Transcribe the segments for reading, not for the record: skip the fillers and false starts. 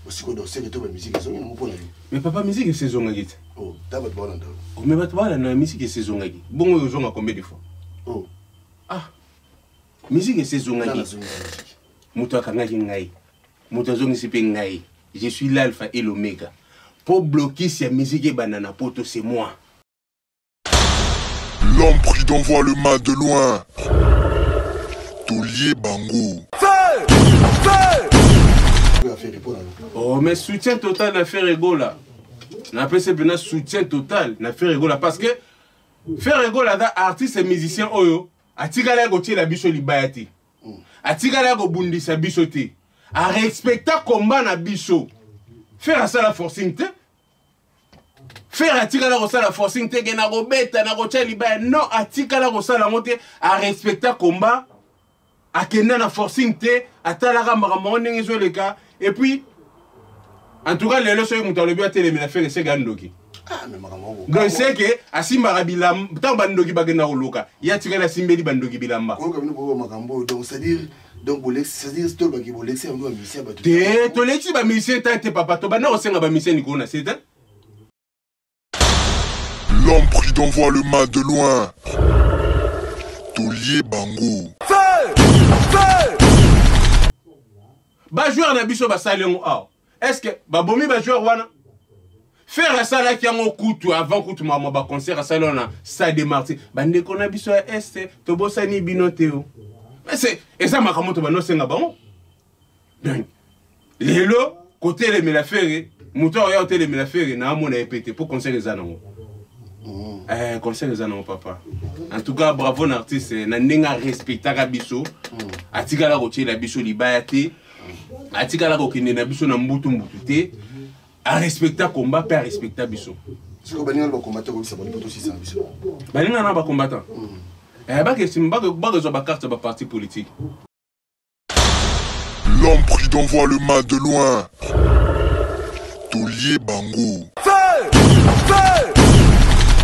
Aussi qu'on doit se retrouver musique saison nous pour mais papa musique saison ngaki. Oh, d'abord voilà. Oh mais batwa na musique saison ngaki. Bon yo zonga combien de fois? Oh. Ah. Musique saison ngaki. Muto akangaki ngai. Muto zongi sipe ngai. Je suis l'alpha et l'oméga. Pour bloquer cette musique et banana poto c'est moi. L'homme prudent voit le mal de loin. Tolier Bango. Oh mais soutien total na faire ego là. Na pese bena soutien total na faire ego là parce que faire ego là da artiste et musicien oyo atikala go tie la biso libayati. Atikala go bundisa biso te. A respecter combat na biso. Faire ça la forcing te. Faire atikala go ça la forcing te gena go beta na go tie libaya non atikala go ça la monter a respecter combat. A kena na forcing te atalaka makambo ndenge zo le cas et puis en tout cas les leçons que nous bien télé mais la faire c'est gandoki ah mais makambo donc c'est que asimba rabila tant bandoki bagena oloka ya tikala simbeli bandoki bilamba ko comme nous makambo donc c'est-à-dire donc c'est-à-dire c'est tout baki bolexi on doit musicien ba tout te to lexi ba musicien tante papa to bana osenga ba musicien nikona c'est ça. L'homme prudent voit le mal de loin. Tolier Bango. Ba joueur na biso ba salon ah est-ce que ba bomi ba joueur wana faire ça là qui en kutu avant kutu ma ba concert à salon na Stade Martyrs bande ko na biso est to bosani binoteo mais c'est et ça makamoto ba no senga ba donc lelo côté les melafere muto ya hôtel les melafere na amona epete pour concert les anango concert les anango papa en tout cas bravo na artiste na ndenga respectaka biso atikala ko tie la biso libayate atikala ko kende na biso na mbutu te a respecter combat pe a respecter biso c'est ko baninga ba combattant ko saboni poto 600 biso baninga na ba combattant ba ke simba ba zo ba carte ba parti politique. L'homme prudent voit le mal de loin. Tolier Bango.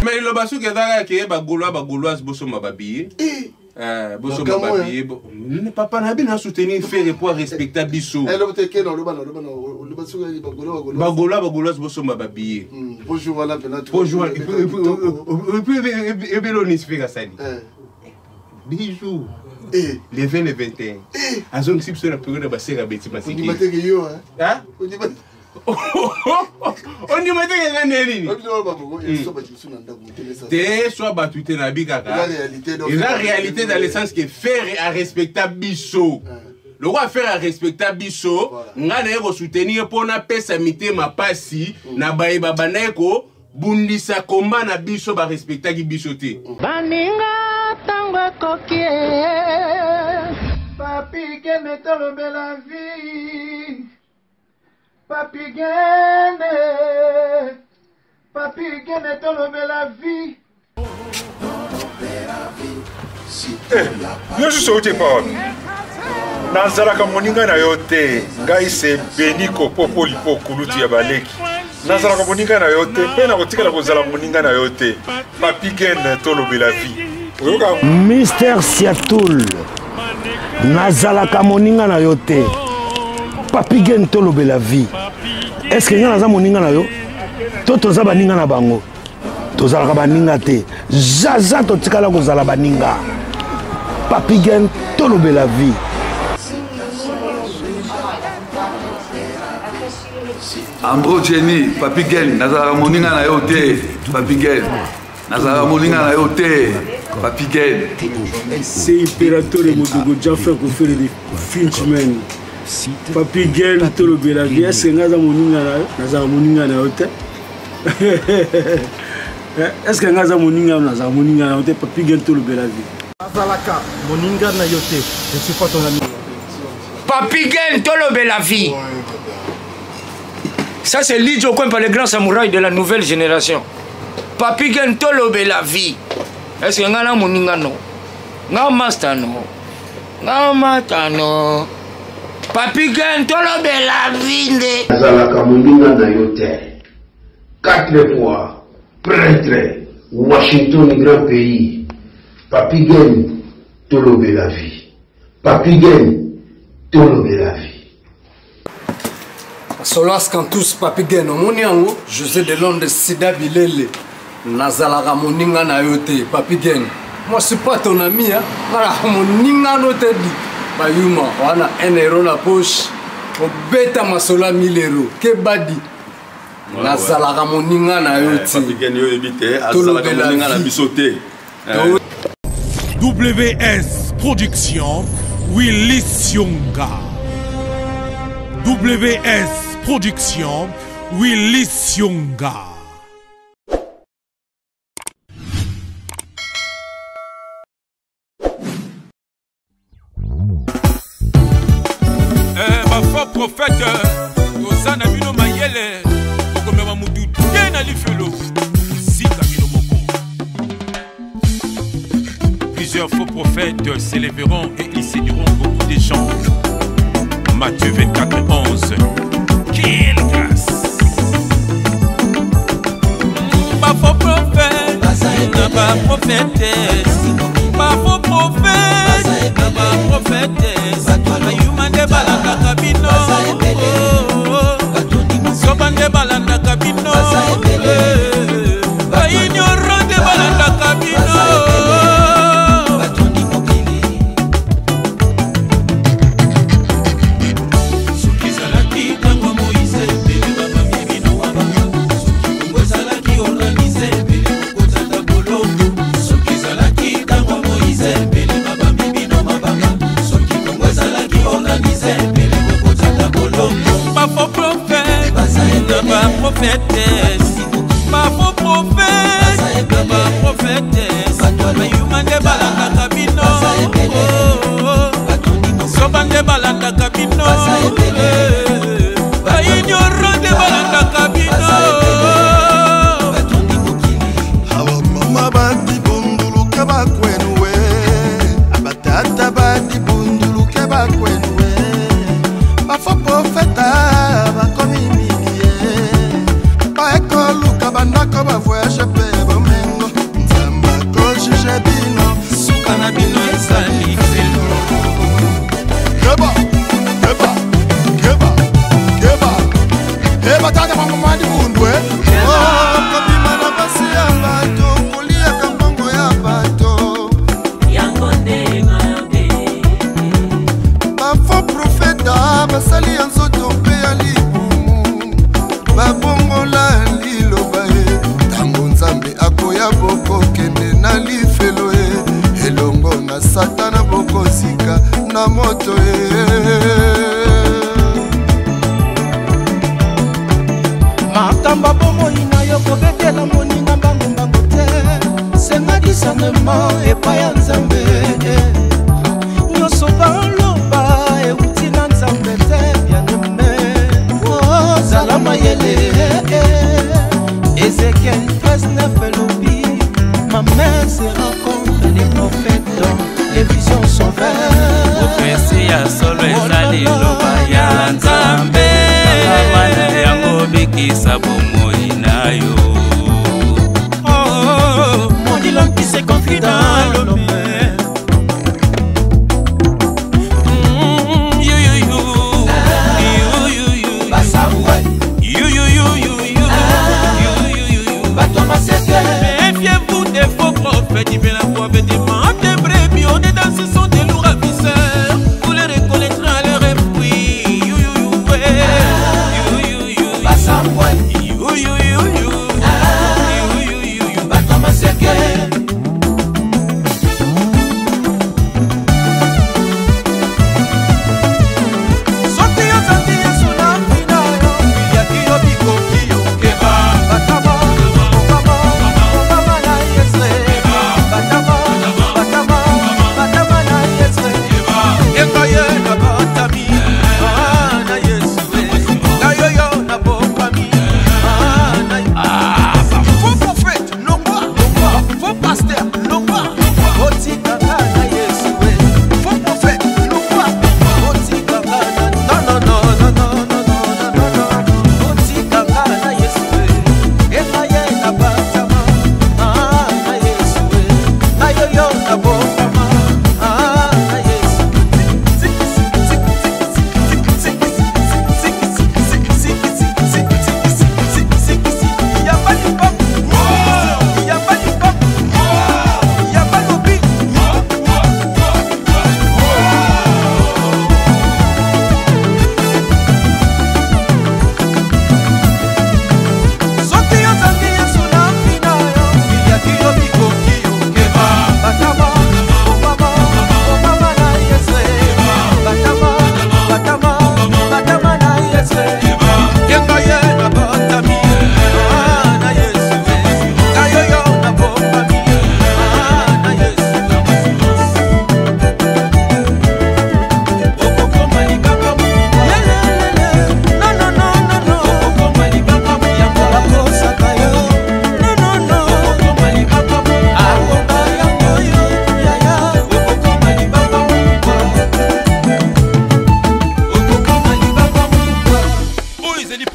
Mais le basu ke dara ke ba gauloise boso mababiye boso mababiye papa na bina soutenir faire pour respecter biso ba gauloise boso mababiye bonjour voilà bonjour et puis l'on fait ça bijou les 20 et 21 a zone sip sur la période ba sera beti masiki on dit yo hein on dit mate ke neli te soit batute na bikaka et la réalité dans le sens que faire à respecter biso le roi faire à respecter biso nga na ko soutenir pour na pesa mitema pasi na baeba baneko bundisa combat na biso ba respecter ki biso te baninga tango kokie papi ke metolo bela vie papi gene tolo bela vie yo sote pa nazalaka moninga na yo te ngai se beniko popoli po kulutu ya baleki nazalaka moninga na yo te mpe na kotikala kozala moninga na yo te papi gene tolobela vie Mister Siatoul nazalaka moninga na yo te papi gene tolobela vie est-ce que nga naza moninga na yo to toza baninga na bango tozalaka baninga te zaza totikala kozala baninga papi gene tolobela vie Ambro Jenny papi gene nazalaka moninga na yo te papi gene nazalaka moninga na yo te papi gene c'est impérateur de Modogo Jaffa ko faire des Finchman papi gene tolobela vie est-ce que naza moninga na yo nazalaka moninga na yo te est-ce que naza moninga nazalaka moninga na yo te papi gene tolobela vie nazalaka moninga na yo te je suis pas ton ami papi gene tolobela vie. Ça c'est Lidjo Kwempa, le grand samouraï de la nouvelle génération. Papi Gen Tolobe la vie. Est-ce que vous avez moninga no? Nga mastano. Nga matano. Papi Gen Tolobe la vie de. Nazalaka moninga na yote. 4 fois. Prêtre. Washington, grand pays. Papi Gen Tolobe la vie. Papi Gen Tolobe la vie. Solas Kantus Papigen, Moniango, José de Londres, Sida Bilele, Nazala Moninga Nayote, Papigen. Moi, je suis pas ton ami, hein. Moninga Note dit, Bayuma, on a 1 euro dans la poche, au bêta Masola 1000 euros, Kebadi. Nazala Moninga Nayote. Papigen, yo évité, Azala Moninga na bisoté. WS Production, Willy Sionga. WS Production, Willy Sionga. Ma faux prophète, Osana Bino Mayele, comme Mamoudou, Tiena Lifelo, Sika Bino Moko. Plusieurs faux prophètes s'élèveront et ils séduiront beaucoup de gens. Matthieu 24 et 11. Quelle grâce! Pas faux prophète, pas prophétesse. Pas faux prophète, pas prophétesse. Ayumande balanda kabino, sobande balanda kabino, ayinyorande balanda kabino. Prophétesse, ma faux prophète, ma prophétesse, ayumande balanda kabino, sobande balanda kabino, ayinyorande balanda kabino. Awa mama bati bundulu kaba kwenwe, abatata bati bundulu kaba kwenwe, ma faux prophète bakomi bandako bavoyage mpe bomengo nzamba kojuge bino suka na bino ezali felo keba keba keba keba eba tata mamamadi bundwe kobima na basi ya bato koliaka mbongo ya bato yango ndengabe bafo profeta basali ya nzoto mpe ya libumu babongola akoya boko kende na lifelo elongo na satana boko sika na moto makamba bomoi na yo kobetela moninga mbangombango te senga discernement epai ya nzambe nyonso baloba euti na nzambe te bianeme ozala mayele Ézéchiel 13:9 lobby, ma mère se rencontre les prophètes dont les visions sont vertes. Prophétie à solo ezali loba ya nzambe, amana yango bikisa bomoi na yo. Oh, mon dit l'homme qui s'est confie dans l'homme. Méfiez-vous des faux prophètes, ils viennent la voix des membres des brebis. On est dans ce sont des lourds ravisseurs. Vous les reconnaîtrez à leur esprit.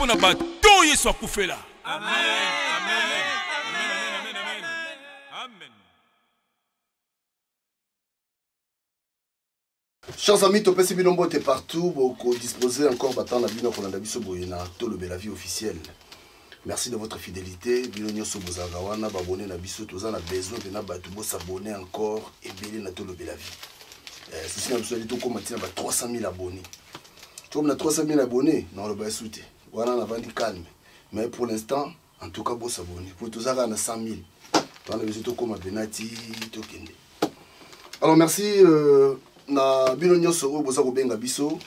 mpona bato oyo so akufela. Amen. Chers amis, Topesi Binombo est partout. Beaucoup disposé encore battant la bino kolanda biso boyena tolobe la vie officielle. Merci de votre fidélité. Bilonyo sobozagawana babonné na biso toza na besoin de na batu bo s'abonner encore et belé na tolobe la vie. Ceci na biso dit ko matina ba 300 000 abonnés. Comme na 300 000 abonnés, non le ba souté. Wana na vandi calme. Mais pour l'instant, en tout cas bo s'abonner. Pour toza na 100 000. Dans le biso ko ma benati tokende. Alors merci na bino nyonso oyo boza kobenga biso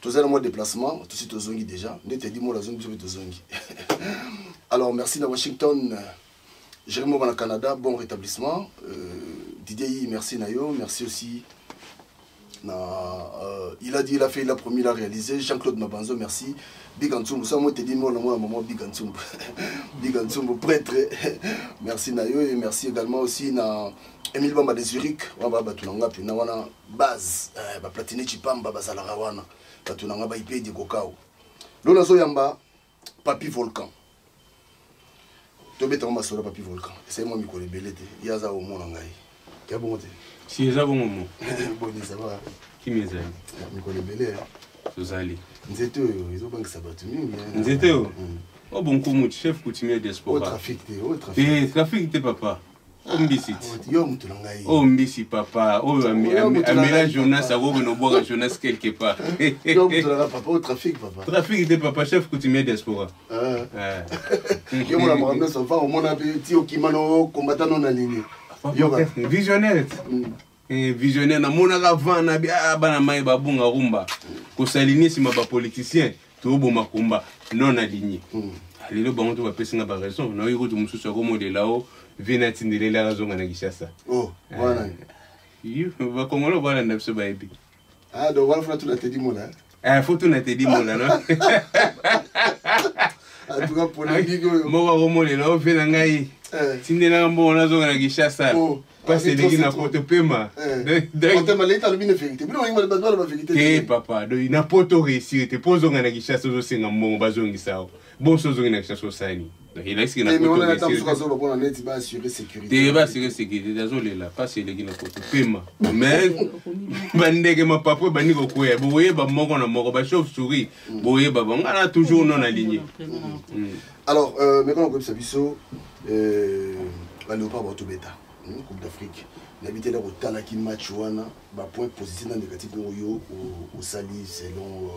tozala mo déplacement tosi tozongi déjà ndete di mo la zone biso tozongi. Alors merci na Washington, Jérémy na Canada, bon rétablissement. Didier merci na yo, merci aussi na il a dit, il a fait, il a promis, il a réalisé. Jean-Claude Mabanzo, merci. Big Antsumbo, ça moi te dit moi maman Big Antsumbo. Big Antsumbo prêtre. Merci na yo et merci également aussi na Emile Bamba de Zurich, waba batunanga pina wana base ba platine chipamba bazalaka wana batunanga ba IP de kokao. Lona zo yamba Papi Volcan. Tobeta ngoma solo Papi Volcan. C'est moi mikole belete. Yaza o mona ngai. Ya bonte. Si eza bongo mo. Bon ça va. Qui mezali? Mikole belé. Tozali. Nzeto izo bangisa batu mingi. Nzeto. Oh bon komu chef coutumier diaspora. Au trafic te, au trafic. Eh trafic te papa. Ombisi. Yo mutulanga. Ombisi papa. Oh amela Jonas ago no boga Jonas quelque part. Yo mutulanga papa au trafic papa. Trafic te papa chef coutumier diaspora. Yo mona mona so va au mona ti okimano combattant na ligne. Yo visionnaire. Visionnaire na mona ka vana bana mai babunga rumba. Ko saligner sima ba politicien to boma komba non aligné. Lelo bango to ba pesinga ba raison. Na yo to mususu ko modela o Venati ndile la zonga na Kishasa. Oh, voilà. Va Congolo voilà na biso ba epi. Ah, donc voilà faut tout la te dit mon là. Ah, faut tout na te dit mon là non. En tout cas pour les bigo. Mo wa romole la o vena ngai. Tindela mbo na zonga na Kishasa. Parce que les na poto pema. Donc on maleta le bien vérité. Bino ngima bazwa la vérité. Eh papa, do ina poto réussir te pozo nga na Kishasa zo senga mbo bazongi sao. Bon so zonga na Kishasa sani. Il a essayé de sécurité. Il va assurer sécurité. Désolé là, pas c'est les qui n'ont pas paiement. Mais bandege ma papa bani ko koya. Boye ba mongo na mongo ba chauve souris. Boye ba on a toujours non aligné. Alors maintenant comme ça biso ba Léopard ba Tobeta, Coupe d'Afrique. N'habité là au Tanaki match wana ba point positif dans négatif yo au sali selon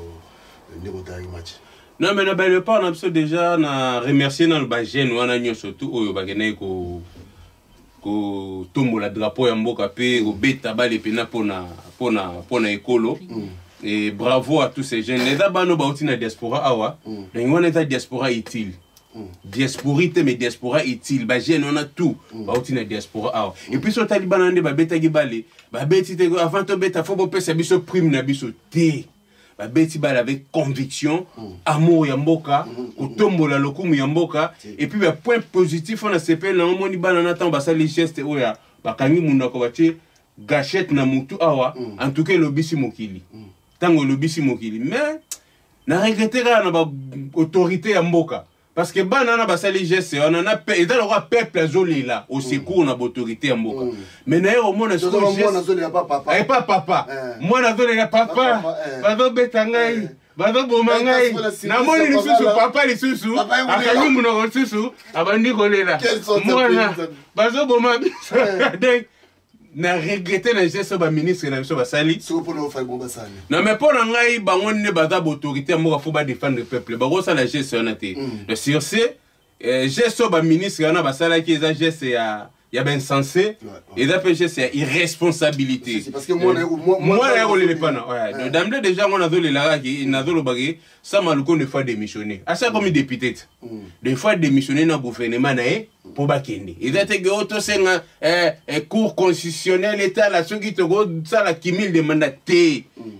le Rotary match. Non mais na belle part on a déjà na remercier dans le bagène wana nyo surtout oyo bagene ko tombo la drapeau ya mboka pe ko beta ba les pena pona ekolo et bravo à tous ces jeunes les bano ba uti na diaspora awa donc on est diaspora utile diasporité mais diaspora utile bagène on a tout ba uti na diaspora awa et puis so taliban ande ba beta gi balé ba beti te avant to beta faut bo pesa biso prime na biso te ba beti bala avec conviction amour ya mboka kotombola lokumu ya mboka et puis ba point positif on a CP na moni bana na temps ba sali geste oya ba kangi munda ko batie gâchette na mutu awa en tout cas lobisi mokili tango lobisi mokili mais na regretter na ba autorité ya mboka parce que bana na ba sali geste on en a et dans le peuple azolela au secours na autorité ya mboka mais na yo mona so geste papa et pas papa moi na zolela papa bazo betangai bazo bomangai na moni lisusu papa lisusu akangi muno lisusu abandi kolela moi bazo boma donc na regretter na geste ba ministre na biso ba sali non mais pour ngai bango ne baza autorité moko faut ba défendre le peuple ba ça la geste on a été le sur ce geste ba ministre na ba sala qui est geste ya ben sensé et d'après geste ya irresponsabilité parce que moi ya le pana ouais d'emblée déjà on a vu les là qui na zo le bagé ça maluko ne fois démissionner à ça comme député des fois démissionner dans gouvernement na pour bakende et d'être que auto senga cour constitutionnel état la ceux qui te go ça la kimil de mandat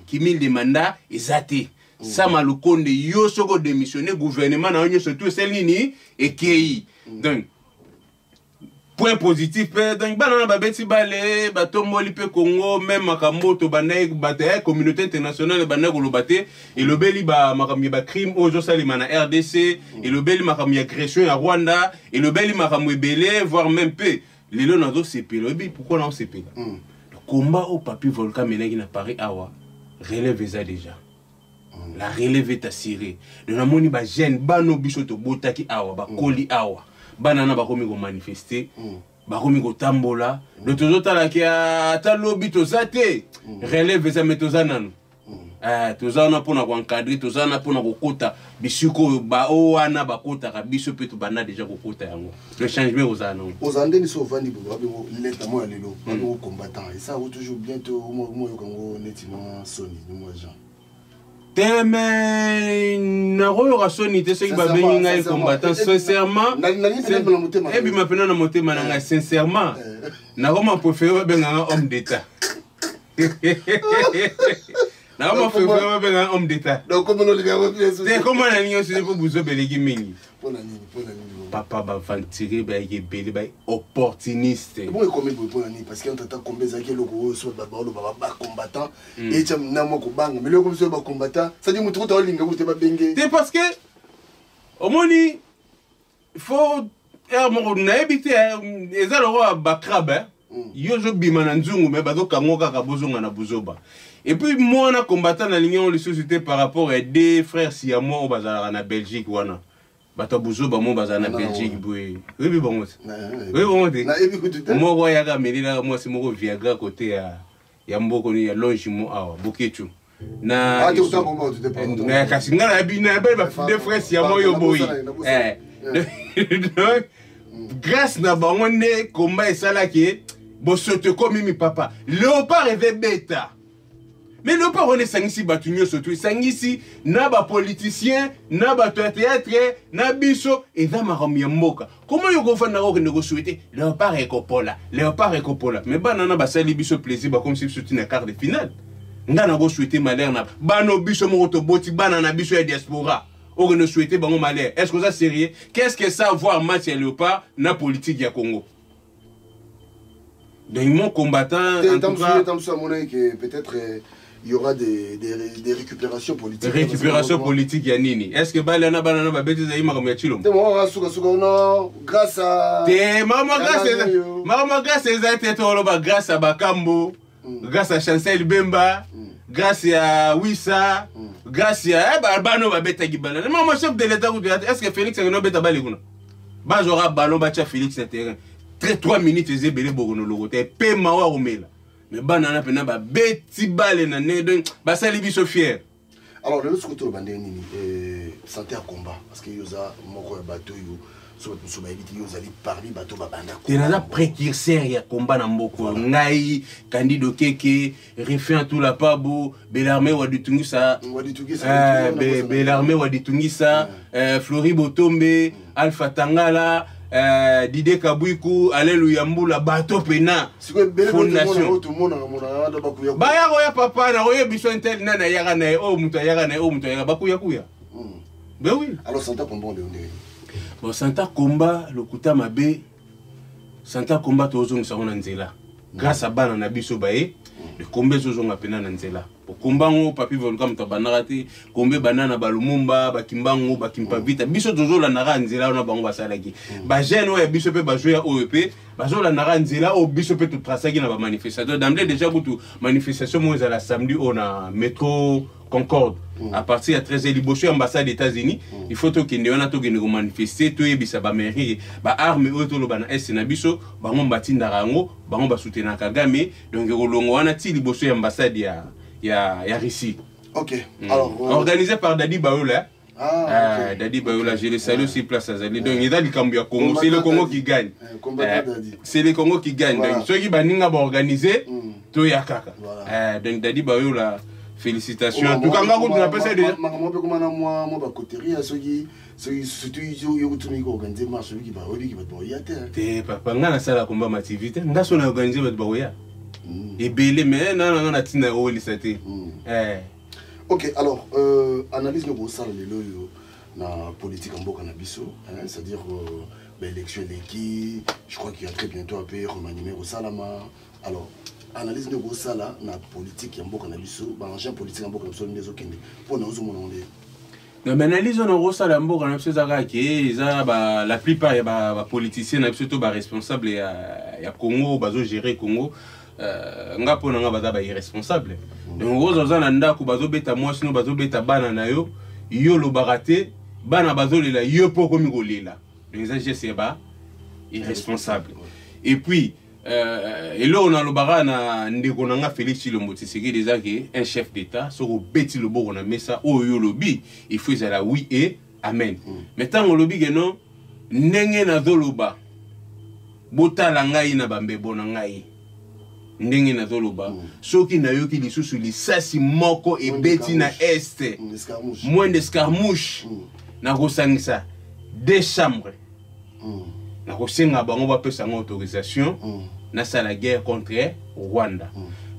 kimil de mandat exacté ça maluko de yo soko démissionner gouvernement na onyo surtout celle nini et qui donc point positif donc banana babeti bale batomboli pe Congo même makamboto banaye bataille communauté internationale banaye kolobate et lobeli ba makambi ba crime ozo salima na RDC et lobeli makambi agression ya Rwanda et lobeli makambi ebele voire même peu lelo nazo CP lobi pourquoi na CP le combat au papi volcan menaki na Paris awa relève ça déjà la relève est assurée de namoni ba jeune bano biso to botaki awa ba koli awa banana bakomi ko manifester bakomi ko tambola le tozotala ki ata lobi tozate relève ça metozana tozana pona ko encadrer tozana pona ko kota bisuko ba owana bakota ka biso peto bana déjà ko kota yango le changement ozana ozande ni so vandi bo babingo leta mo ya lelo babingo combattant et ça toujours bientôt mo yo kango netima soni ni mo Jean Teme na royo rasoni te soki babengi ngai combattant sincèrement et bi mapena na motema na ngai sincèrement na koma préféré babenga nga homme d'état na koma préféré babenga homme d'état donc comment le gars c'est comment na nyo c'est pour buzo belegi mingi pona nini papa ba vantire ba yebele ba opportuniste bon comme il pona nini parce qu'on t'attend combien ça qui le gros so ba combattant et tu na mo ko banga mais le comme so ba combattant ça dit mutu to linga mutu ba benge c'est parce que au moni faut mo na ebité ezalo wa bakraba yo zo bima na nzungu mais ba do kango kaka bozonga na buzoba et puis moi na combattant na ligne les sociétés par rapport à des frères siamois au bazar na Belgique wana bato buzoba mo bazar na Belgique boy oui bon oui bon na ebi kututa mo ko ya ka melila mo si mo ko Viagra côté ya mboko ni ya logement awa bokechu na na kasinga na bina ba des frères siamois yo boy grâce na bango ne combat esala ki bo sote comme mi papa léopard et bêta. Mais le pas on est sangisi batunyo surtout sangisi na ba politicien na ba théâtre na biso et va maramia mboka comment yo go fana ko nego souhaiter léopard et copola mais banana ba sali biso plaisir ba comme si c'était une quart de finale ngana go souhaiter malheur na bano biso mo to boti banana biso ya diaspora o go no souhaiter bango malheur est-ce que ça sérieux qu'est-ce que ça voir match ya léopard na politique ya Congo donc mon combattant en tout cas peut-être il y aura des récupérations politiques. Des récupérations politiques, Yanini. Est-ce que Balana Banana Babeti Zaïma comme Yachilom? Grâce à. Maman, grâce à Bakambo, grâce à Chancel Bemba, grâce à Wissa, grâce à Barbano Babeta Gibala. Maman, chef de l'État, est-ce que Félix a un bête à Baliguna? Bajora Ballon Bacha Félix sur terrain. 3 minutes, ils étaient Bogono Logo. Paix Mawa Romela. Mais banana pena ba beti balé na né donc ba sali biso fier. Alors le autre côté bandé nini santé à combat parce que yoza moko bateau yo so ba éviter yoza li parmi bateau ba banda. T'es là précurseur ya combat na mboko ngai Candido Keke refait tout la pabo Belarmé wa ditungisa Belarmé wa ditungisa Flori Botombe Alpha Tangala Dide Kabouikou, Alléluia Mboula, Bato Pena, Fondation. Baya roya papa, na roya biso intel na yaga na o muta yaga bakuya kuya. Ben oui. Alors Santa Combat on est. Bon Santa Combat, le kuta mabe, Santa Combat tozong sa on nzela. Grâce à bana na biso bae, le combat tozong apena na nzela. Pour combango papi volcan tabanarate, combe banana balumumba, bakimbango, bakimpa vita, biso tozo la nara nzela on a bango basalaki. Ba jeune o biso pe ba jouer OEP, bazo la nara nzela o biso pe tout trasaki na ba manifestation. D'emblée déjà pour manifestation moi à la samedi on a métro Concorde. À partir de 13h liboché ambassade des États-Unis, il faut que nous on to manifester, to yebisa ba mairie, ba arme o to lo bana est na biso, ba ngom batinda rango, ba ngom ba soutenir Kagame, donc rolongo wana ti liboché ambassade ya Russie. Ok. Alors, organisé par Dadi Baoula. Okay. Dadi Baoula, je le salue aussi place à Zali. Donc, il y a du Cambia Congo. C'est le Congo qui gagne. C'est le Congo qui gagne. Donc, ceux qui vont organiser, tout y a kaka. Donc, Dadi Baoula, félicitations. En tout cas, on a pas ça déjà. Et belé mais non na tina o lisate OK alors analyse no bosala lelo la politique en Boka Nabiso, c'est-à-dire l'élection élective, je crois qu'il y a très bientôt un peu remaniement au Salama. Alors, analyse de Gossala, la politique en Boka Nabiso, l'engin politique en Boka Nabiso, les autres pour nous monde. Non, mais analyse on Rosa la Boka Nabiso la plupart des politiciens Nabiso sont responsables et à Congo, bazo gérer Congo. Nga pona nga baza ba irresponsable. Donc ozo za na ndako bazo beta moi sino bazo beta bana na yo lo barate bana bazo lela yo poko migolela. Donc ça c'est ba irresponsable. Et puis et là on a le bara na ndeko na nga Félix Tshilombo Tshisekedi déjà que un chef d'état soko beti lo boko na mesa o yo lobi il faut ça la oui et amen. Maintenant on lobi que non ndenge na zoloba botala ngai na bambebo na ngai. Ndenge na zoloba soki na yoki lisusu lisasi moko ebeti na este moins d'escarmouche na kosangisa deux chambres na kosenga bango bapesa ngo autorisation na sala guerre contre Rwanda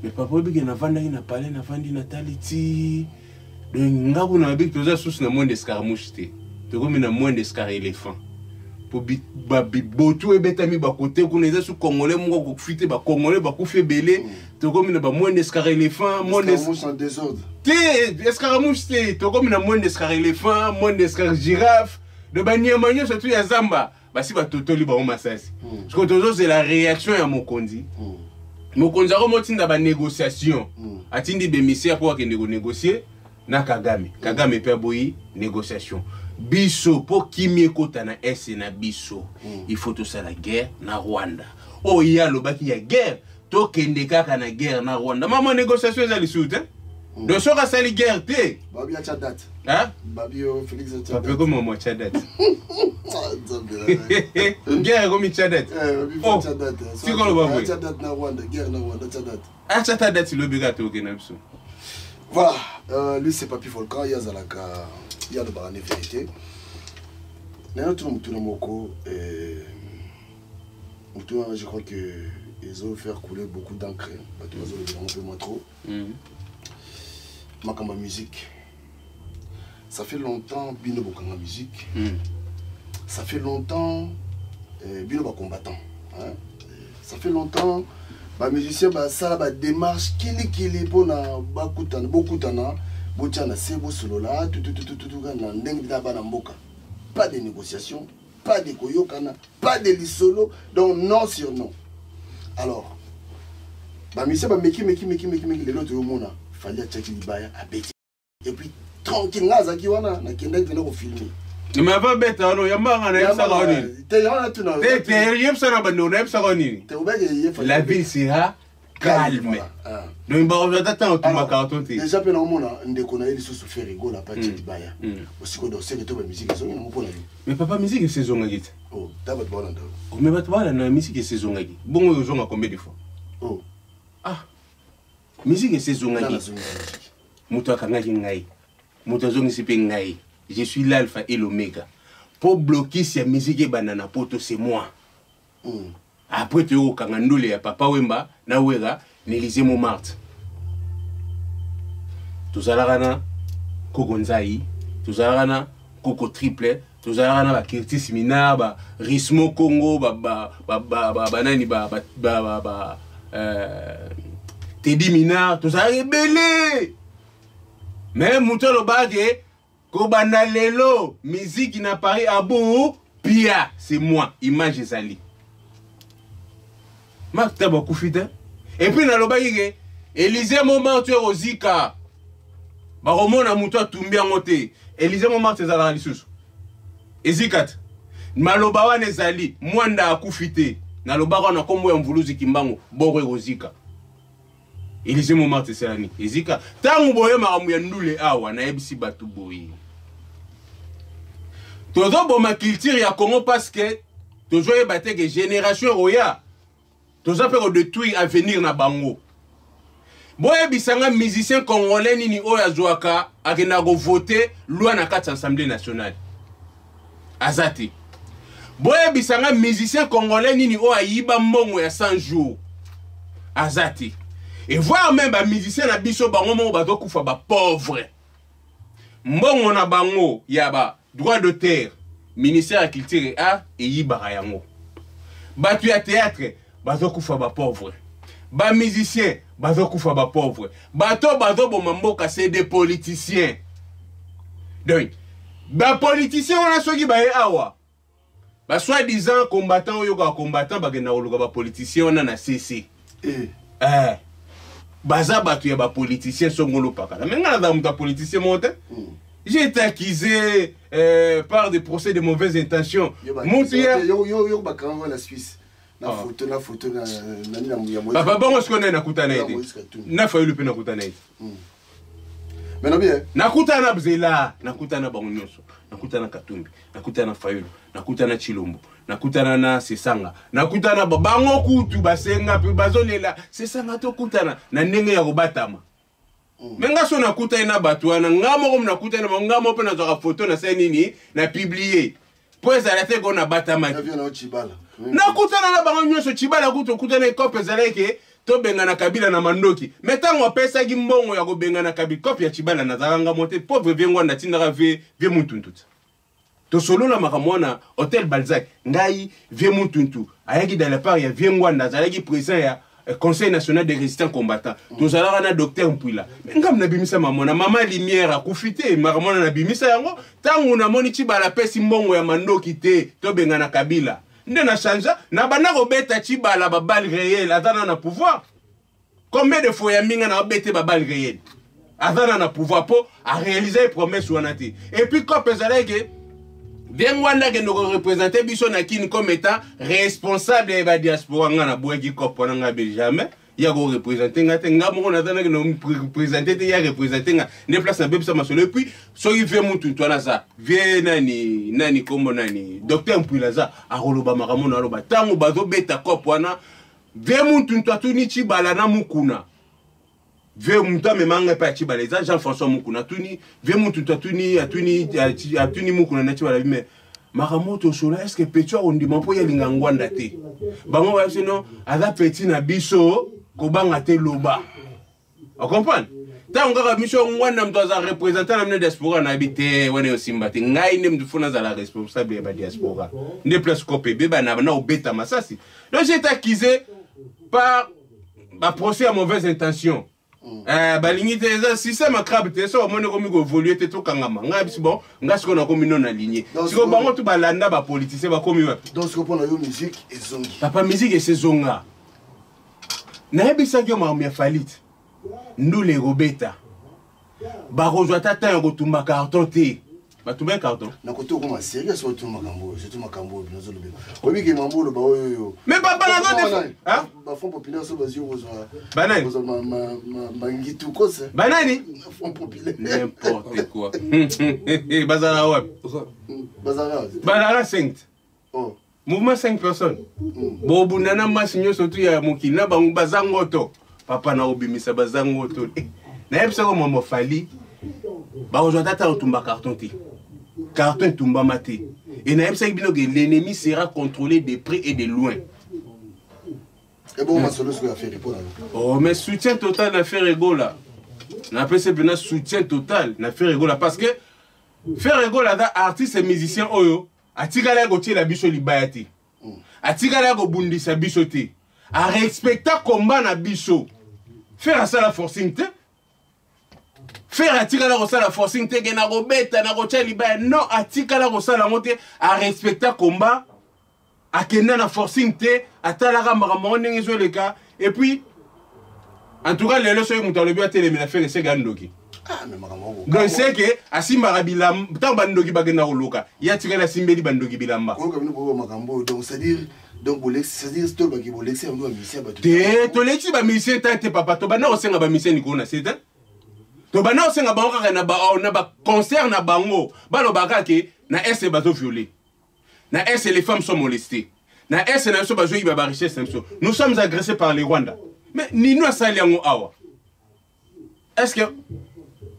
mais papa bige na vandaki na palais na vandi na taliti donc ngabu na bige toza sous na moins d'escarmouche te tokomi na moins d'escar éléphant pour bibotu ebetami ba côté kuna eza su congolais moko ko fuite ba congolais ba ku febele to comme na ba moins d'escar éléphant moins d'escar en désordre te escaramouche te to comme na moins d'escar éléphant moins d'escar girafe de banyamanya surtout ya zamba basi ba totoli ba masasi parce que toujours c'est la réaction ya Mokonzi Mokonzi a remontinda ba négociation atindi be missia pour akende ko négocier na Kagame pe boyi négociation biso po kimie kota na ese na biso il faut tout ça la guerre na Rwanda o ya lobaki ya guerre to kende kaka na guerre na Rwanda mama négociation za lisuite donc so ka sali guerre te babi ya chadat babi Félix chadat babi comme moi chadat guerre comme chadat babi chadat si ko lo babi chadat na Rwanda guerre na Rwanda chadat chadat lo biga to ke na biso voilà lui c'est Papi Volcan ya zalaka il y a le barane vérité. Je crois que ils ont fait couler beaucoup d'encre. Un peu moins trop. Ma musique. Ça fait longtemps Bino Bokanga musique. Ça fait longtemps Bino Ba combattant. Ça fait longtemps ba musicien ba ça ba démarche kili pour na ba kutana beaucoup tana. Botiana sebo solola tout na ndenge na bana mboka. Pas de négociation, pas de koyokana, pas de lisolo, donc non sur non. Alors ba mise ba meki les autres mona fallait checker libaya abeti. Et puis tranquille ngaza ki wana na kenda vena ko filmer. Mais avant beta no yamba na yesa koni. Te yana tuna. Te yemsa na bando na yemsa koni. La ville sera calme. Donc on va attendre tout ma carton. Déjà pe na mona ndeko na eliso so faire rigolo pa checker libaya. Aussi ko do se to ba musique so na mo pona. Mais papa musique saison ngaki. Oh, d'abord voilà ndo. Oh mais batwala na musique saison ngaki. Bongo yo zonga combien de fois? Oh. Ah. Musique saison ngaki. Muto akangaki ngai. Muto zongi sipe ngai. Je suis l'alpha et l'oméga. Pour bloquer cette musique banana poto c'est moi. Après tu au kangandole ya papa Wemba na wera n'Élysée Montmartre. Tozalana Kogonzai, tozalana Koko Triple, tozalana ba Curtis Mina, ba Rismo Congo, banani Teddy Mina, tozalana rebelle. Mais mutolo bagé Kobana lelo, musique n'a pas à bout, pia, c'est moi, image Zali. Marc t'as beaucoup fait. Et puis dans le baïge, Élysée Montmartre Rosika. Baromona muto tumbi angote. Élysée Montmartre zala lisusu. Ezikat. Maloba wane zali, mwanda akufite. Na loba wana kombo ya mvuluzi kimbango, bore Rosika. Élysée Montmartre selani. Ezika. Tangu boye maramu ya ndule awa na ebisi batu boye. Tozo boma culture ya Congo parce que tozo yebate que génération roya. Tozo pe ko détruire avenir na bango. Boye bisanga musicien congolais nini oya zoaka akena go voter loi na kati assemblée nationale. Azati. Boye bisanga musicien congolais nini oya yiba mbongo ya 100 jours. Azati. Et voir même ba musicien na biso bango mo bazo kufa ba pauvre. Mbongo na bango ya ba droit de terre ministère ya culture et art eyibaka yango bato ya théâtre bazokufa bapauvre bamusicien bazokufa bapauvre bato bazoboma mboka c'est des politiciens donc bapoliticien wana soki baye awa basoi-disant combattant oyo ka combattant bagenda koluka bapoliticien wana na CC baza bato ya bapoliticien songolo pakala mais nga naza muta politicien monte j'ai été accusé par des procès de mauvaises intentions. Yo bakanga na Suisse. Na photo na papa bongo skone na kutana ide. Na fa yulu pe na kutana ide. Mais non bien. Na kutana bzela, na kutana bango nyonso, na kutana Katumbi, na kutana Fayulu, na kutana Chilombo, na kutana na Sesanga, na kutana bango kutu basenga pe bazolela, Sesanga to kutana na ndenge ya kobatama. Menga so nakuta ina batu wana ngamo ko nakuta ina ngamo pe na zoka photo na nini na publier poeza la te gona batama nakuta na bango nyonso Chibala kuta na kope zaleke to benga na Kabila na Mandoki metango pesa gi mbongo ya ko benga na Kabila kope ya Chibala na zanga mote pauvre vengwa na tindaka vie mutuntuta to solo la makamona Hôtel Balzac ngai vie mutuntu ayaki dans la part ya vengwa na zalaki président ya Conseil national des résistants combattants. Tous alors on a docteur Mpouila. Mais comme na bimisa maman lumière a kufité, maman na bimisa yango, tango na moni Chibala pesi mbongo ya Mandoki te, to benga na Kabila. Nde na chanja, na bana robeta Chibala ba balle réelle, atana na pouvoir. Combien de fois ya minga na obete ba balle réelle? Atana na pouvoir pour à réaliser promesse wana te. Et puis quand pezaleke Vengwanda que nous représenter biso na kini comme étant responsable de la diaspora ngana boeki kopo nga Benjamin ya go représenter ngate ngamo na tana que nous représenter te ya représenter nga ne place na bebisa masolo et puis so il veut mutu twana za vie nani kombo nani docteur Mpwilaza a roloba makamo na loba tango bazo beta kopo wana vie mutu twatuni Chibala na mukuna ve muta memanga pa Chibala eza Jean-François Mukuna tuni ve mutu tatuni atuni Mukuna na Chibala mais makamoto sola est-ce que Petua ondima po ya lingangwanda te bango wa sino aza petit na biso ko banga te loba on comprend ta ngaka biso ngwana mto za représentant na diaspora na habité wane osimba te ngai ne mdufuna za la responsable ya diaspora ne place copé beba na obeta masasi donc j'ai été accusé par ba procès à mauvaise intention. Balingi te eza système crabe te so moni ko mi ko évoluer te to kangama ngabi bon ngasi ko na ko mino na ligne siko bango to balanda ba politicien ba komi wapi donc siko pona yo musique ezongi papa musique ezonga na ebisa kyo ma mi falit ndule robeta ba rozwa tata yo kotumba carton te ba tumba carton na koto ko ma sérieux so tumba kambo je tumba kambo binozo lobe obi ke mambo ba oyo mais papa na zo hein ba fond populaire so bazio rozwa banani mangitu kose banani fond populaire n'importe quoi bazara wapi bazara 5 oh mouvement 5 personnes bo bunana masinyo surtout ya mukina bangu bazangoto papa na obimisa bazangoto na yebisa ko mama fali ba rozwa tata otumba carton te carton tumba mate et na yebisa bino que l'ennemi sera contrôlé de près et de loin. Et bon ma solo sur affaire pour là. Oh mais soutien total na faire Egola. Na pese bena soutien total na faire Egola parce que faire Egola da artiste et musicien oyo atikala go tie la biso libayati. Atikala go bundisa biso te. A respecter combat na biso. Faire ça la forcing te. Faire atikala ko sala forcing te gena go beta na go tia libaya non atikala ko sala mote a respecter combat a kena na forcing te atalaka makambo ndenge zo le cas et puis en tout cas les leçons muta le bien télé mais la faire c'est gandoki ah mais makambo donc c'est que asimba bilam tant bandoki bagena oloka ya tikala simbeli bandoki bilamba ko comme nous makambo donc c'est dire donc c'est-à-dire to baki bolexi ndo musicien ba to lexi ba musicien tante papa to bana osenga ba musicien ko na c'est to bana osenga ba okaka na ba concert na bango balo bakake na ese bazo violer na ese les femmes sont molestées na ese na so bazo iba ba richesse nous sommes agressés par les Rwandais mais nino asali yango awa est-ce que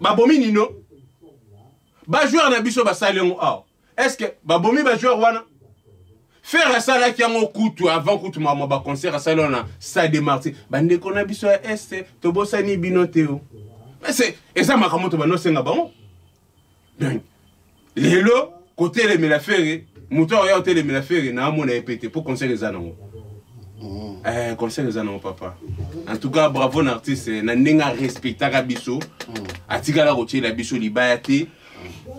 babomi nino ba joueur na biso basali yango awa est-ce que babomi ba joueur wana faire ça là qui yango kutu avant kutu mama ba concert asali na Stade Martyrs bande kona biso ya este to bosani binoteo mais c'est et ça makamoto bano senga bango lelo côté les mélaferes, moto ya côté les mélaferes na mona épété pour conseil les anons. Conseil les anons papa. En tout cas bravo l'artiste na ndenga respectaka biso. Atika la rotier la biso libayate.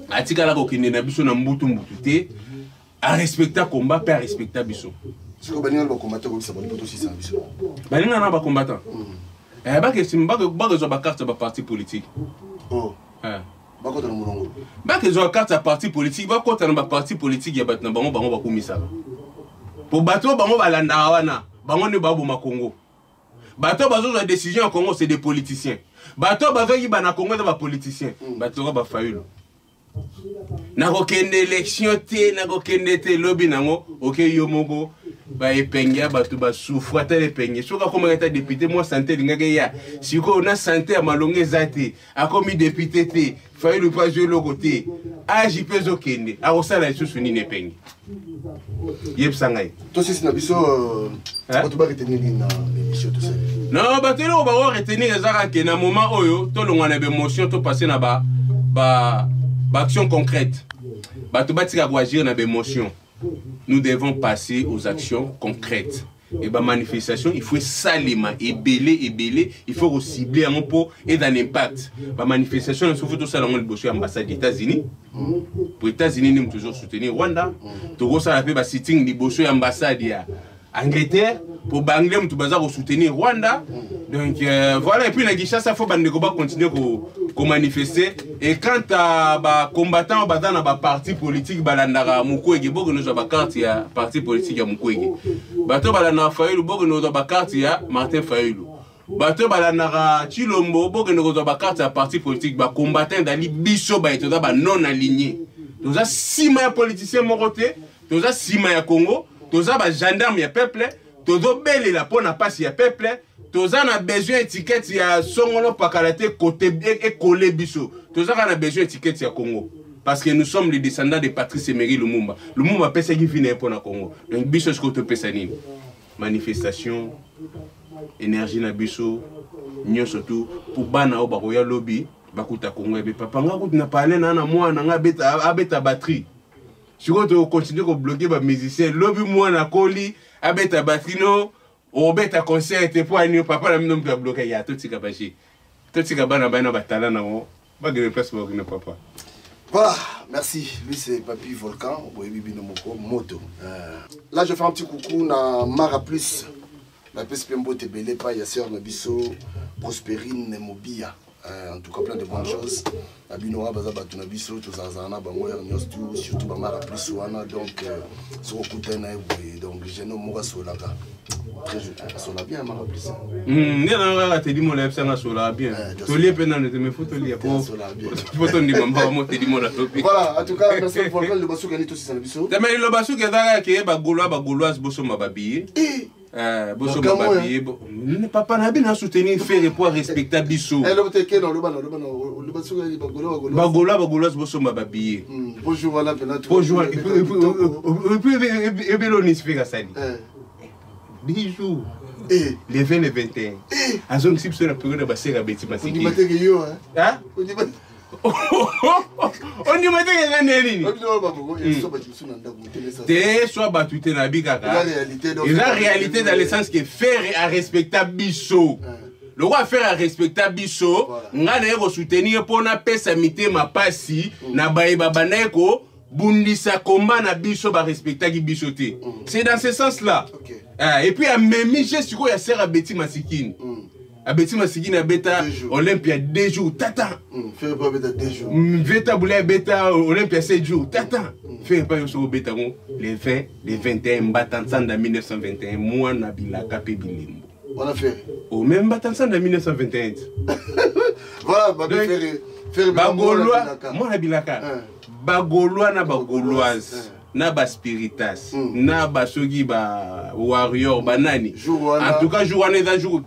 Atika la kokine na biso na mbutu te. A respecta combat pe a respecta biso. Ce que baninga ba combattant ko saboni poto 600 biso. Baninga na ba combattant. Ba que simba ba rezo ba carte ba parti politique. Oh. Ba ko tana mulongo. Ba que zo carte à parti politique, ba ko tana ba parti politique ya batna bango ba komisa. Pour bato bango balanda wana, bango ne ba boma Congo. Bato bazo zo décision en Congo c'est des politiciens. Bato bazo yiba na Congo ba politiciens. Bato ba fayulu. Nako kende élection te, nako kende te lobby nango, OK yomogo ba epengia bato ba souffre ta epengia. Soka comme état député moi santé ngake ya. Siko na santé à malonge zate, a commis député te, fayulu pas jouer le côté. Agi peso kende, a osala isusu ni nepengi. Yep sangai. Toi c'est na biso tu ba retenir na l'émission tout ça. Non, ba telo ba retenir ezaka ke na moment oyo to longana be émotion to passer na ba action concrète. Bato batika ko agir na be émotion. Nous devons passer aux actions concrètes. Et bah manifestation, il faut salima et belé, il faut cibler un peu et dans l'impact. Bah manifestation, il faut tout ça dans l'ambassade des États-Unis. Pour les États-Unis, nous toujours soutenir Rwanda. Tout ça, on a fait sitting de l'ambassade Angleterre. Pour Bangladesh, nous devons soutenir Rwanda. Donc voilà, et puis ça faut continuer à manifester. Et quant à combattants dans la parti politique, balandara Mukwege, nous avons carte ya parti politique ya Mukwege. Bato balandara Fayulu, nous avons carte ya Martin Fayulu. Bato balandara Chilombo, nous avons carte ya parti politique, combattant dali biso ba etoda ba non aligné. Nous avons 6 mois politiciens moroté, nous avons 6 mois Congo, nous avons gendarme ya peuple. Tozo belle la pona passe ya peuple, toza na besoin étiquette ya songolo pakalate côté et collé biso. Toza na besoin étiquette ya Congo parce que nous sommes les descendants de Patrice Emery Lumumba. Lumumba pesa qui vient pour na Congo. Donc biso ce que pesa nini? Manifestation, énergie na biso, nyo surtout pour bana o bakoya lobby, bakuta Congo et papa nga kutu na parler na mwana nga beta batterie. Si on continue à bloquer les musiciens, lobby moi na koli, abeta batino, ou beta concert, et pour aller papa la minute à bloquer, il y a tout ce qui a passé. Tout ce qui a bana batala na o, pas de place pour le papa. Voilà, merci. Lui c'est Papi Volcan, moto. Là je fais un petit coucou na Mara Plus, la PSP Mbote Belé, pa Yasser Nabiso, Prospérine Mobia. En tout cas plein de bonnes choses. Abinoa Bazabatu Nabiso, Tozazana, Bangoya, Nyostu, surtout Bamara Plus Wana, donc sur Okutena, donc j'ai nommé Moura Solaka. Très joli. Sola bien, Mara Plus. Néanmoins, tu dis mon lèvre, ça Sola bien. Tu lis pendant le temps, faut te lire. Faut te dire, maman, tu dis mon lèvre. Voilà, en tout cas, merci pour le Bassou Ganito, c'est Nabiso. Mais le Bassou Gazara qui est Bagouloise, Bosso Mababi. Bosso Mababi. Papa n'a bien soutenu faire pour respecter Bissou. Bagouloise, Bosso Mababi. Bonjour, voilà, bonjour. Et puis, l'on fait ça. Bijou. Les 20 et 21. À zone si la période de basser la bêtise. On dit que yo, hein? On dit que soit battu na bikaka. Et la réalité dans le sens que faire à respecter Bissou. Le roi faire à respecter Bissou, nga na ko soutenir pour na pesa mité ma pasi na baeba baneko bundisa combat na Bissou ba respecter Bissou te. C'est dans ce sens là. Et puis à même j'ai sur quoi ya sert à Betty Masikine. À Betty Masikine à Beta Olympia 2 jours tata. Faire pas Beta 2 jours. Beta boulé Beta Olympia 7 jours tata. Faire pas sur Beta les 20, les 21 Mbatansan de 1921 moi na bilaka pe bilimbo. On a fait. Au même Mbatansan de 1921. Voilà, faire Bagolois, moi na bilaka. Bagolois na bagoloise. Na ba spiritas, na ba sogi ba warrior banani. En tout cas, jour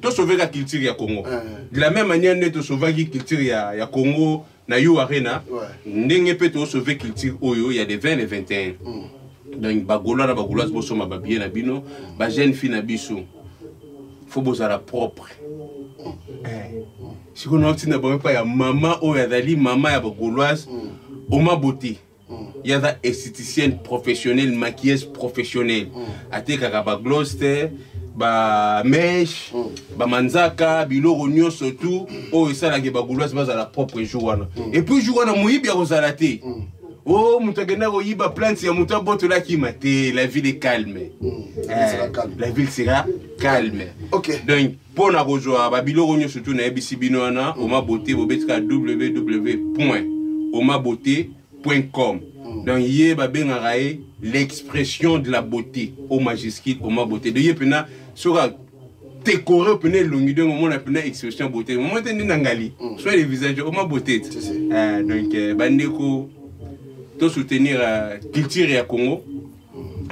to sauver la culture ya Congo. De la même manière, nous to sauver la culture ya Congo na You Arena. Ndenge peut to sauver culture oyo, il y a des 20 et 21. Donc bagolo na bagolo boso mababie na bino, ba jeune fille na biso. Faut bozala propre. Si on a obtenu pas ya maman oyo dali maman ya bagoloise, oma beauté. il y a des esthéticiennes professionnelles, maquilleuse professionnelle. Atekaka ba gloss te, ba mèche, ba manzaka, biloko nyonso tout, oh ça la ba gouloise base à la propre journée. Et puis journée moyibi ya kozalate. Oh mutagenda koyiba plante ya muta botola ki mate, la ville est calme. La ville sera calme. OK. Donc pour na rejoindre ba biloko nyonso tout na ebisi bino wana, oma beauté bobetka www.omabeauté.com. Donc yé ba bengara l'expression de la beauté au majuscule oma beauté. De yé pena sera décoré pena longi de moment na pena expression beauté. Moment tende nangali. Soit les visages oma beauté. Donc bandeko to soutenir culture ya Congo.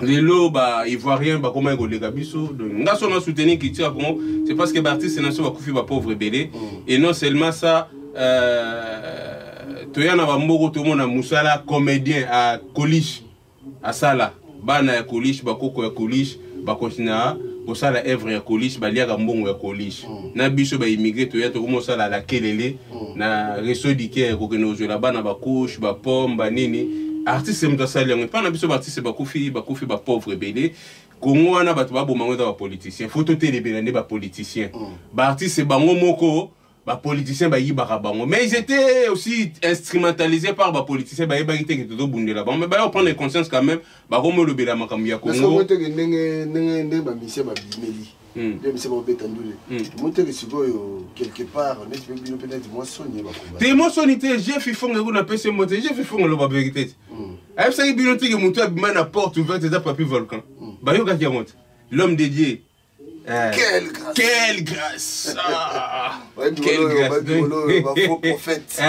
Les lots ivoiriens ba comment égoler biso. Donc nga sona soutenir culture ya Congo, c'est parce que artiste nation ba kufi ba pauvre belé et non seulement ça toyana ba mboko to mona musala comédien à Coliche à sala bana ya Coliche ba koko ya Coliche ba continua ko sala œuvre ya Coliche ba liaka mbongo ya Coliche na biso ba immigré to ya to ko sala la kelele na réseau d'Ikea ko keno jola bana ba couche ba pomme ba nini artiste mtasali ngo pa na biso ba artiste ba kufi ba pauvre belé Congo wana bato ba bomango da ba politicien photo télé belande ba politicien ba artiste bango moko les politiciens mais ils étaient aussi instrumentalisés par les politiciens mais on prend conscience quand même quelque part l'homme dédié. Quelle grâce! Quelle grâce! Quelle grâce! Faux prophète.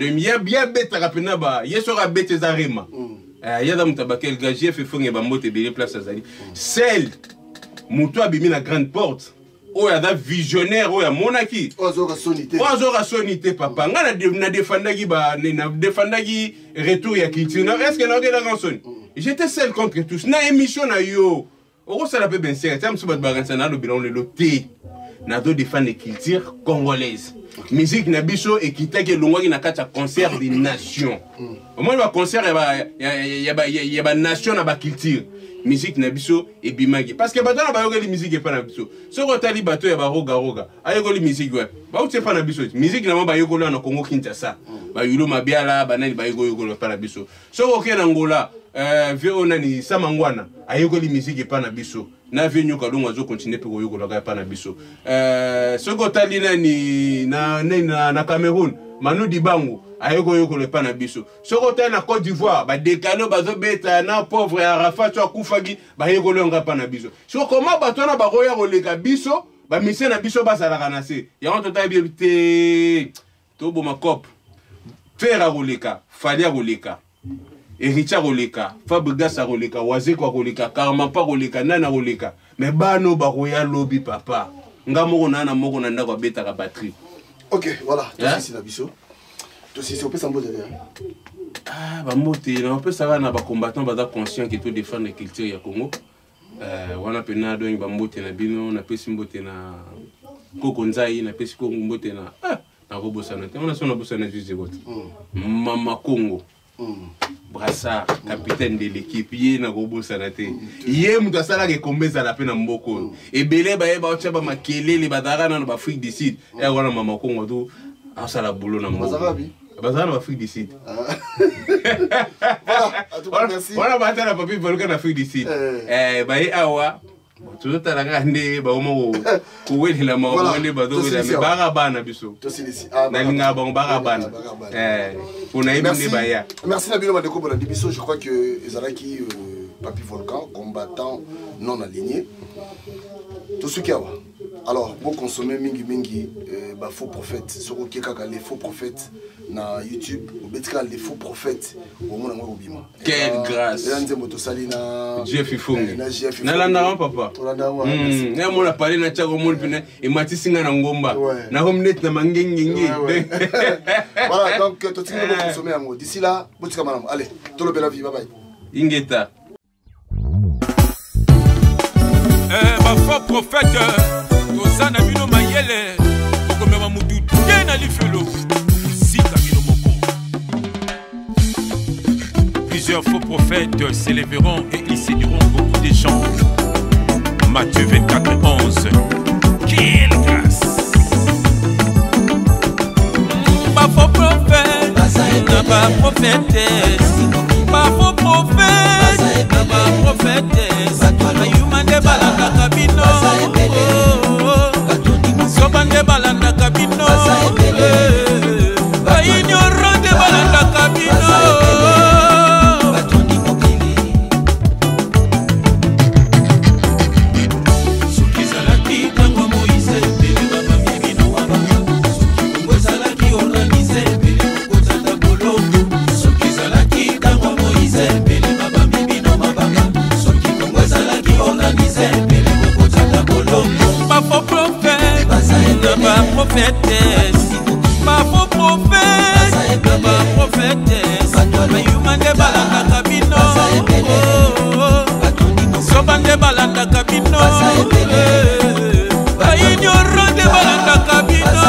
Il y a bien bête à rappeler, il y a sur la bête des arèmes. Il y a dans le quel gars, j'ai fait fond et bambo te béné place à Zali. Celle, Moutou a bimé la grande porte. Oh, il y a des visionnaires, oh, il y a monarchie. Oh, il y a sonité, papa. On a défendu retour, il y a culture. Est-ce qu'il y a une grande sonne? J'étais seul contre tous. Na émission, na yo. Oro ça peut bien ser, ça me soubat bagansana le bilan le loté. Na do défendre culture congolaise. Musique na biso et kita ke longwa ki na kata concert des nations. Au moins le concert y a nation na ba culture. Musique na biso et bimagi parce que bato na ba yoga li musique pa na biso. So rotali bato ya ba roga. Ayoko li musique ouais. Ba uti pa na biso. Musique na ba yoko na Congo Kinshasa. Ba yulo mabiala banani ba yoko pa na biso. So OK na Angola Véona ni Samangwana, ayoko li musique et pas na biso. Na venyo kalunga zo continuer pe koyoko la pas na biso. Soko talina ni na Cameroun, Manu Dibango, ayoko yoko le pas na biso. Soko talina na Côte d'Ivoire, ba décalo bazo beta na pauvre Arafat to akufagi, ba yoko le nga pas na biso. Soko comment batona ba roya roleka biso, ba mission na biso ba sala kanase. Ya on tota biebité to bo makop. Fera roleka, falia roleka. Ericha roleka, Fabregas roleka, Wazeko roleka, Karamapa roleka, Nana roleka. Mais bano ba royal lobby papa. Nga moko nana moko na ndako beta ka batterie. OK, voilà, toi c'est la biso. Toi c'est on peut s'en poser derrière. Ah, ba moté, on peut savoir na ba combattant ba conscient que tout défendre la culture ya Congo. Wana pena do ba moté na bino, na pesi mboté na Kokonzai, na pesi Kongo mboté na na robosana. On a son robosana juste gote. Mama Congo. Brassard, capitaine de l'équipe, yé na robo sanate. Yé muta sala ke kombeza la pena mboko. Et belé ba yeba otcha ba makele le badara na ba Afrique du Sud. Et wana mama Congo do asala boulot na mboko. Bazara na Afrique du Sud. Voilà, à tout cas merci. Voilà ba tala papi volcan Afrique du Sud. Ba yé awa tout à l'heure ndé ba omo ko weli la ma weli ba do weli me barabana biso. To silisi. Na linga ba barabana. Merci Nabilo Madeko pour la démission. Je crois que Ezalaki Papi Volcan, combattant non aligné. Tout ce qu'il y a. Alors, pour consommer mingi faux prophètes, sur les faux prophètes na YouTube, les faux prophètes au monde en Obima. Quelle grâce! Dieu fifungi. Nalanda papa. Na mona parler na tchako mon pene et matisinga na ngomba. Na homnet na mangengenge. Voilà, donc tout ce que vous consommez en mode. D'ici là, botika madame. Allez, tout le bel vie, bye bye. Ingeta. Ma faux prophète. Tosana bino mayele tokomema mutu tena lifelo sika bino moko Plusieurs faux prophètes s'élèveront et ils séduiront beaucoup de gens. Matthieu 24, 11. Quelle grâce! Pas faux prophète, pas prophétesse. Pas faux prophète, pas prophétesse. Ayumande balanda kabino, sobande balanda kabino, ignorante balanda kabino. Prophétesse, ma faux prophète, ma prophétesse, ayumande balanda kabino, sobande balanda kabino, ignorante balanda kabino.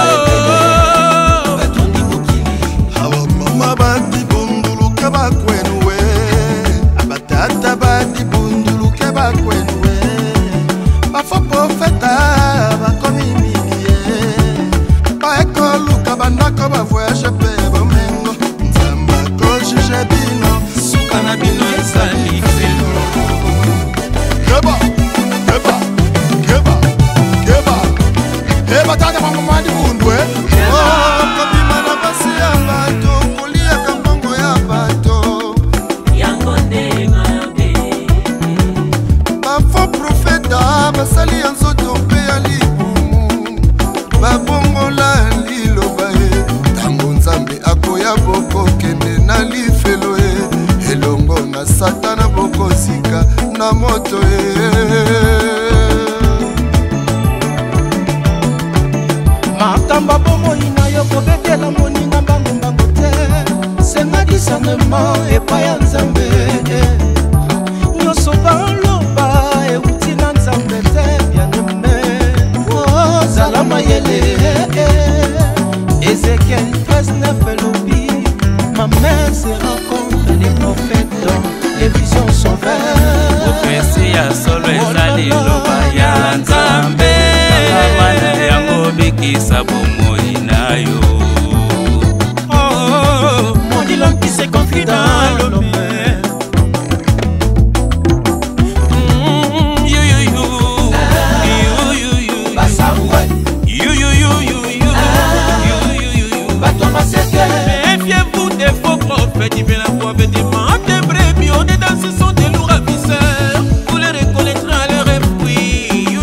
Awa mama bati bundulu keba kwenwe, abatata bati bundulu keba kwenwe, ma faux prophète bakomi bandako bavoyage mpe bomengo nzamba kojije bino suka na bino ezali felo keba keba keba keba eba tata mamamadi bundwe kobima na basi ya bato koliaka mbongo ya bato yango ndengabe bafo profeta basali ya nzoto mpe ya libumu babongola akoya bokokende na lifelo elongo na satana bokozika na moto makamba bomoi na yo kobetela moninga mbangombango te senga discernement epai ya nzambe nyonso baloba euti na nzambe te bianeme ozala mayele Ézéchiel 13:9 elobi ma main se rencontre les prophètes dont les visions sont vertes. Prophétie ya solo ezali loba ya nzambe amana yango bikisa bomoi na yo. Mon dit l'homme qui se confie dans l'homme. Méfiez-vous des faux prophètes, ils viennent à vous avec des mains de brebis, on est dans ce sont des lourds ravisseurs. Vous les reconnaîtrez à leur esprit.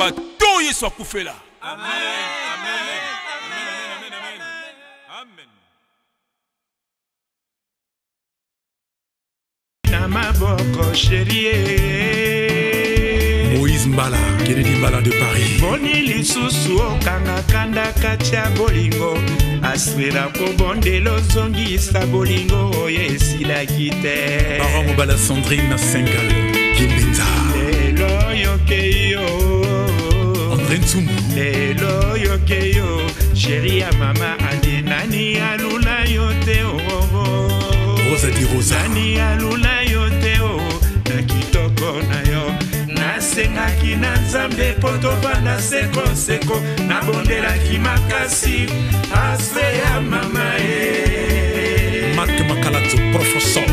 bato yesu akufela. Amen. Na maboko chérie Moïse Mbala, Kennedy Mbala de Paris. Boni lisusu okanga kanda katia bolingo aswera kobondelo zongisa bolingo oyo esilaki te. Baron Mobala Sandrine na Sengal, Kimbenza. Lelo yokeyo André Ntsumbu. Lelo yokeyo chérie ya mama andi nani alula yote Rosa di Rosa. Nani alula yote na kitoko na yo nasengaki na nzambe po tovanda sekoseko nabondelaki makasi ase ya mama Mak Makalato professeur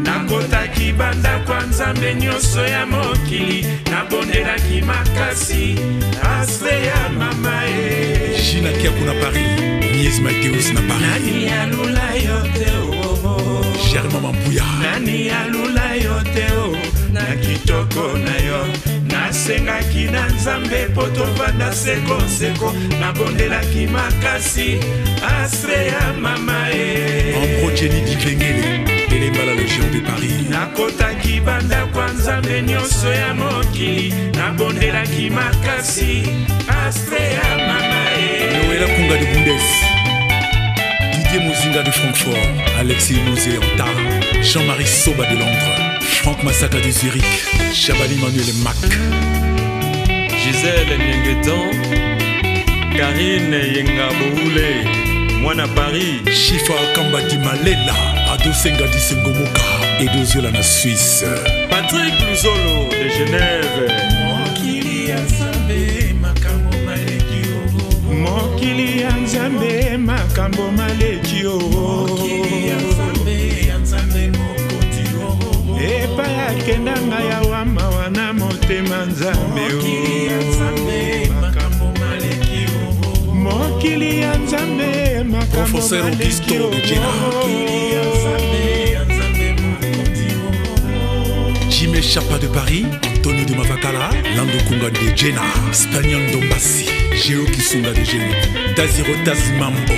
nakotaki banda kwa nzambe nyonso ya mokili nabondelaki makasi ase ya mama Gina Kiakou na Paris, Mies Mateus na Paris. Nani alula yote Germain Mambuya. Nani alula yote na kitoko na yo nasengaki na nzambe po tovanda sekoseko nabondelaki makasi ase ya mama Ambro Jenny Diklengele, Elembala le géant de Paris. nakotaki banda kwa nzambe nyonso ya mokili nabondelaki makasi ase ya mama Noëlla Kunga de Bundes, Didier Mozinga de Francfort, Alexis Mouzé Anta, Jean-Marie Soba de Londres, Franck Massaka de Zurich, Chabali Manuel Mac, Gisèle Nyengeton, Karine Yengaboule, Mwana Paris, Chifa Kambati Malela, Ado Senga di Sengomoka, Edoziola na Suisse, Patrick Luzolo de Genève, mokili ya nzambe makambo maleki mokili ya nzambe makambo maleki epa yakendanga ya wama wana motema nzambe mokili ya nzambe Professeur Augusto de Jena, Jimé Chapa de Paris, Antonio de Mavakala, Lando Kunga de Jena, Spaniel Dombassi, Géo Kisunga de Géo, Daziro Tazmambo.